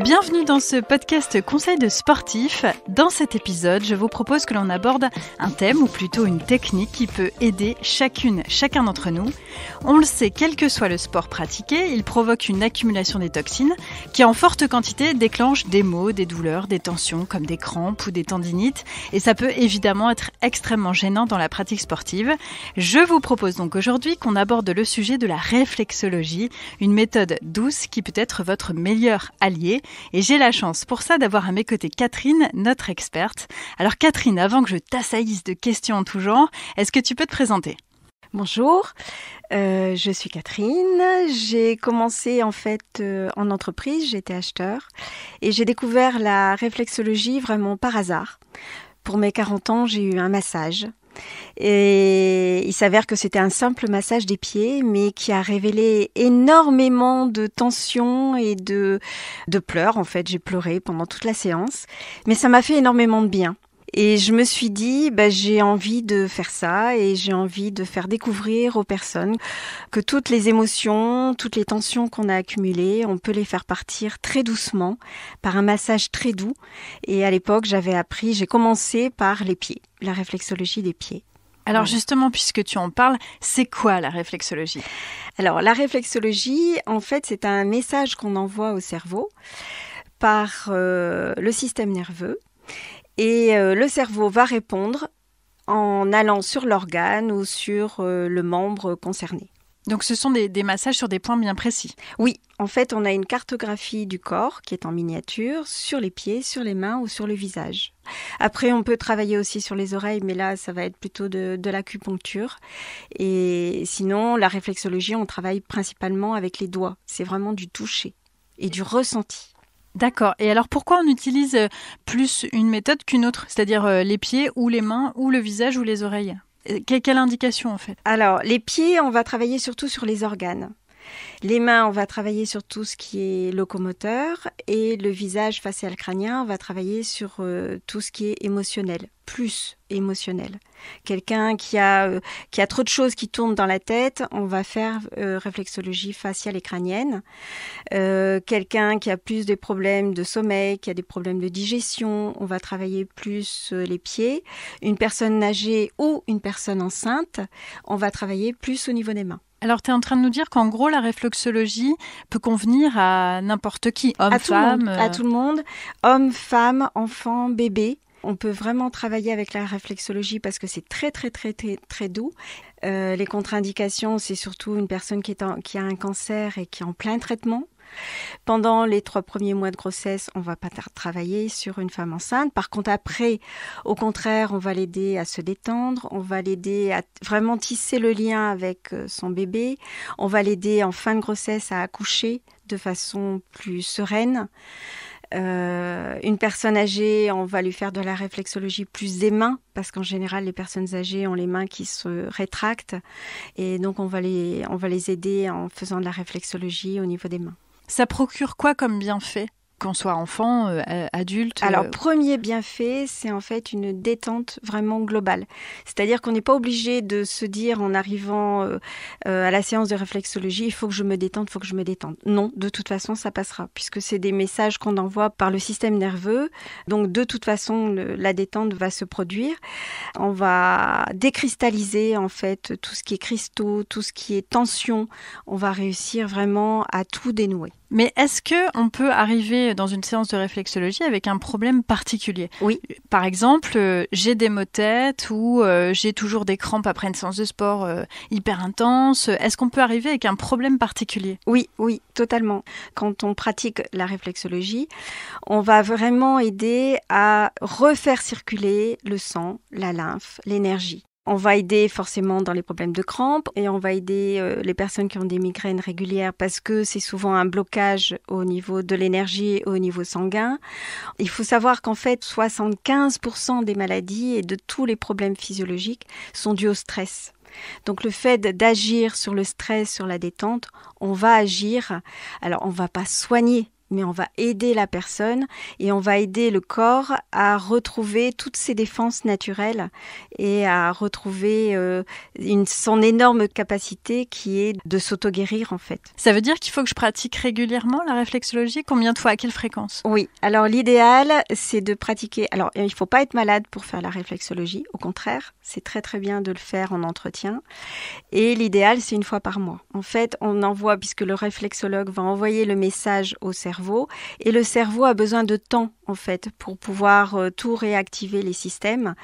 Bienvenue dans ce podcast Conseils de sportifs. Dans cet épisode, je vous propose que l'on aborde un thème ou plutôt une technique qui peut aider chacun d'entre nous. On le sait, quel que soit le sport pratiqué, il provoque une accumulation des toxines qui en forte quantité déclenche des maux, des douleurs, des tensions comme des crampes ou des tendinites et ça peut évidemment être extrêmement gênant dans la pratique sportive. Je vous propose donc aujourd'hui qu'on aborde le sujet de la réflexologie, une méthode douce qui peut être votre meilleur allié. Et j'ai la chance pour ça d'avoir à mes côtés Catherine, notre experte. Alors Catherine, avant que je t'assaillisse de questions en tout genre, est-ce que tu peux te présenter ? Bonjour, je suis Catherine. J'ai commencé en entreprise, j'étais acheteur et j'ai découvert la réflexologie vraiment par hasard. Pour mes 40 ans, j'ai eu un massage. Et il s'avère que c'était un simple massage des pieds, mais qui a révélé énormément de tensions et de pleurs. En fait, j'ai pleuré pendant toute la séance, mais ça m'a fait énormément de bien. Et je me suis dit, j'ai envie de faire ça et j'ai envie de faire découvrir aux personnes que toutes les émotions, toutes les tensions qu'on a accumulées, on peut les faire partir très doucement par un massage très doux. Et à l'époque, j'ai commencé par les pieds, la réflexologie des pieds. Alors justement, puisque tu en parles, c'est quoi la réflexologie ? Alors la réflexologie, en fait, c'est un message qu'on envoie au cerveau par le système nerveux. Et le cerveau va répondre en allant sur l'organe ou sur le membre concerné. Donc ce sont des massages sur des points bien précis. Oui, en fait, on a une cartographie du corps qui est en miniature sur les pieds, sur les mains ou sur le visage. Après, on peut travailler aussi sur les oreilles, mais là, ça va être plutôt de l'acupuncture. Et sinon, la réflexologie, on travaille principalement avec les doigts. C'est vraiment du toucher et du ressenti. D'accord. Et alors, pourquoi on utilise plus une méthode qu'une autre ? C'est-à-dire les pieds ou les mains ou le visage ou les oreilles ? Quelle indication, en fait ? Alors, les pieds, on va travailler surtout sur les organes. Les mains, on va travailler sur tout ce qui est locomoteur. Et le visage facial crânien, on va travailler sur tout ce qui est émotionnel, plus émotionnel. Quelqu'un qui a trop de choses qui tournent dans la tête, on va faire réflexologie faciale et crânienne. Quelqu'un qui a plus des problèmes de sommeil, qui a des problèmes de digestion, on va travailler plus les pieds. Une personne âgée ou une personne enceinte, on va travailler plus au niveau des mains. Alors, tu es en train de nous dire qu'en gros, la réflexologie peut convenir à n'importe qui, homme, femme. À tout le monde, homme, femme, enfant, bébé. On peut vraiment travailler avec la réflexologie parce que c'est très, très, très, très, très doux. Les contre-indications, c'est surtout une personne qui a un cancer et qui est en plein traitement. Pendant les 3 premiers mois de grossesse, on ne va pas travailler sur une femme enceinte. Par contre, après, au contraire, on va l'aider à se détendre. On va l'aider à vraiment tisser le lien avec son bébé. On va l'aider en fin de grossesse à accoucher de façon plus sereine. Une personne âgée, on va lui faire de la réflexologie plus des mains parce qu'en général les personnes âgées ont les mains qui se rétractent et donc on va les aider en faisant de la réflexologie au niveau des mains. Ça procure quoi comme bienfait ? Qu'on soit enfant, adulte Alors, premier bienfait, c'est en fait une détente vraiment globale. C'est-à-dire qu'on n'est pas obligé de se dire en arrivant à la séance de réflexologie, il faut que je me détende, il faut que je me détende. Non, de toute façon, ça passera, puisque c'est des messages qu'on envoie par le système nerveux. Donc, de toute façon, la détente va se produire. On va décristalliser, en fait, tout ce qui est cristaux, tout ce qui est tension. On va réussir vraiment à tout dénouer. Mais est-ce qu'on peut arriver dans une séance de réflexologie avec un problème particulier ? Oui. Par exemple, j'ai des maux de tête ou j'ai toujours des crampes après une séance de sport hyper intense. Est-ce qu'on peut arriver avec un problème particulier ? Oui, totalement. Quand on pratique la réflexologie, on va vraiment aider à refaire circuler le sang, la lymphe, l'énergie. On va aider forcément dans les problèmes de crampes et on va aider les personnes qui ont des migraines régulières parce que c'est souvent un blocage au niveau de l'énergie et au niveau sanguin. Il faut savoir qu'en fait, 75% des maladies et de tous les problèmes physiologiques sont dus au stress. Donc le fait d'agir sur le stress, sur la détente, on va agir. Alors on ne va pas soigner mais on va aider la personne et on va aider le corps à retrouver toutes ses défenses naturelles et à retrouver son énorme capacité qui est de s'auto-guérir en fait. Ça veut dire qu'il faut que je pratique régulièrement la réflexologie? Combien de fois? À quelle fréquence? Oui, alors l'idéal c'est de pratiquer, alors il ne faut pas être malade pour faire la réflexologie, au contraire, c'est très très bien de le faire en entretien et l'idéal c'est une fois par mois. En fait, on envoie, puisque le réflexologue va envoyer le message au cerveau et le cerveau a besoin de temps en fait pour pouvoir tout réactiver les systèmes.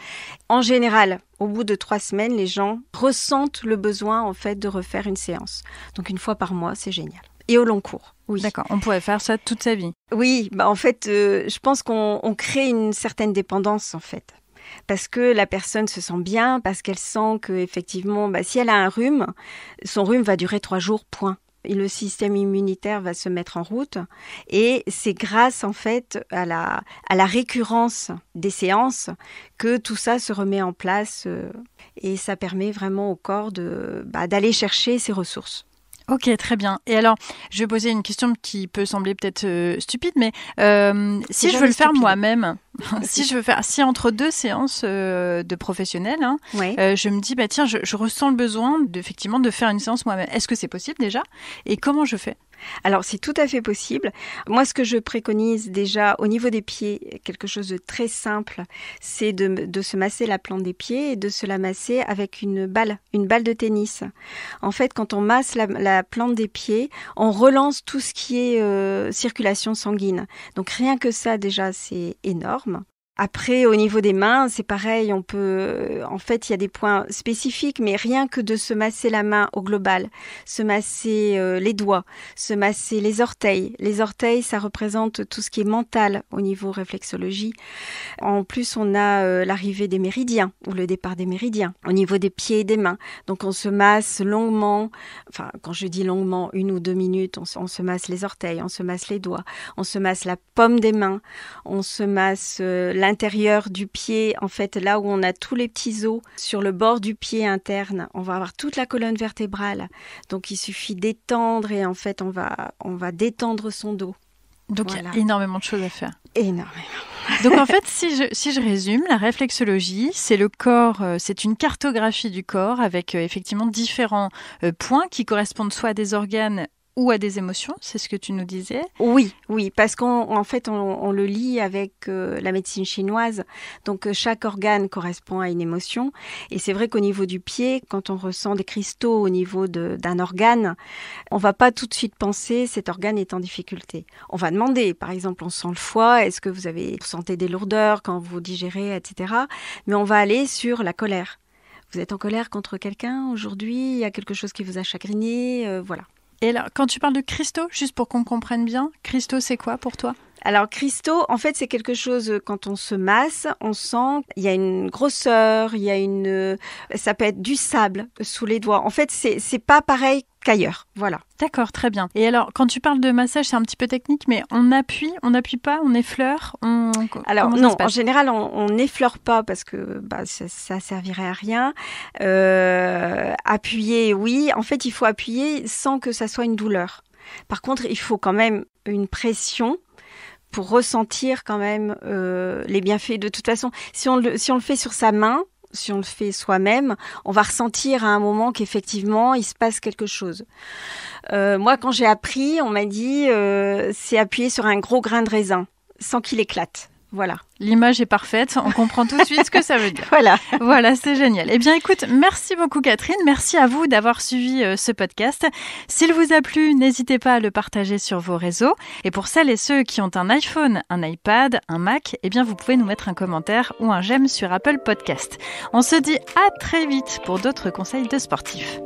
En général, au bout de 3 semaines, les gens ressentent le besoin en fait de refaire une séance. Donc une fois par mois, c'est génial. Et au long cours. Oui. D'accord, on pourrait faire ça toute sa vie. Oui, en fait, je pense qu'on crée une certaine dépendance en fait. Parce que la personne se sent bien, parce qu'elle sent qu'effectivement, si elle a un rhume, son rhume va durer 3 jours, point. Et le système immunitaire va se mettre en route et c'est grâce en fait à la récurrence des séances que tout ça se remet en place et ça permet vraiment au corps d'aller chercher ses ressources. Ok, très bien. Et alors, je vais poser une question qui peut sembler peut-être stupide, mais si je veux le faire moi-même, si entre 2 séances de professionnels, je me dis, tiens, je ressens le besoin effectivement de faire une séance moi-même. Est-ce que c'est possible déjà? Et comment je fais? Alors, c'est tout à fait possible. Moi, ce que je préconise déjà au niveau des pieds, quelque chose de très simple, c'est de se masser la plante des pieds et de se la masser avec une balle de tennis. En fait, quand on masse la plante des pieds, on relance tout ce qui est circulation sanguine. Donc, rien que ça, déjà, c'est énorme. Après, au niveau des mains, c'est pareil, en fait, il y a des points spécifiques, mais rien que de se masser la main au global, se masser les doigts, se masser les orteils. Les orteils, ça représente tout ce qui est mental au niveau réflexologie. En plus, on a l'arrivée des méridiens, ou le départ des méridiens, au niveau des pieds et des mains. Donc, on se masse longuement, enfin, quand je dis longuement, 1 ou 2 minutes, on se masse les orteils, on se masse les doigts, on se masse la paume des mains, on se masse l'intérieur du pied, en fait, là où on a tous les petits os sur le bord du pied interne, on va avoir toute la colonne vertébrale. Donc, il suffit d'étendre et en fait, on va détendre son dos. Donc, voilà. Il y a énormément de choses à faire. Énormément. Donc, en fait, si je résume, la réflexologie, c'est le corps, c'est une cartographie du corps avec effectivement différents points qui correspondent soit à des organes ou à des émotions, c'est ce que tu nous disais? Oui, parce qu'en fait, on le lie avec la médecine chinoise. Donc, chaque organe correspond à une émotion. Et c'est vrai qu'au niveau du pied, quand on ressent des cristaux au niveau d'un organe, on va pas tout de suite penser cet organe est en difficulté. On va demander, par exemple, on sent le foie, est-ce que vous sentez des lourdeurs quand vous digérez, etc. Mais on va aller sur la colère. Vous êtes en colère contre quelqu'un aujourd'hui, il y a quelque chose qui vous a chagriné, voilà. Et alors, quand tu parles de cristaux, juste pour qu'on comprenne bien, cristaux, c'est quoi pour toi? Alors, cristaux, en fait, c'est quelque chose, quand on se masse, on sent, il y a une grosseur, ça peut être du sable sous les doigts. En fait, c'est pas pareil qu'ailleurs, voilà. D'accord, très bien. Et alors, quand tu parles de massage, c'est un petit peu technique, mais on n'appuie pas, on effleure, Alors non, en général, on n'effleure pas parce que ça servirait à rien. Appuyer, oui. En fait, il faut appuyer sans que ça soit une douleur. Par contre, il faut quand même une pression pour ressentir quand même les bienfaits. De toute façon, si on le fait sur sa main, si on le fait soi-même, on va ressentir à un moment qu'effectivement, il se passe quelque chose. Moi, quand j'ai appris, on m'a dit c'est appuyer sur un gros grain de raisin sans qu'il éclate. Voilà. L'image est parfaite, on comprend tout de suite ce que ça veut dire. Voilà, c'est génial. Eh bien, écoute, merci beaucoup Catherine, merci à vous d'avoir suivi ce podcast. S'il vous a plu, n'hésitez pas à le partager sur vos réseaux. Et pour celles et ceux qui ont un iPhone, un iPad, un Mac, eh bien, vous pouvez nous mettre un commentaire ou un j'aime sur Apple Podcast. On se dit à très vite pour d'autres conseils de sportifs.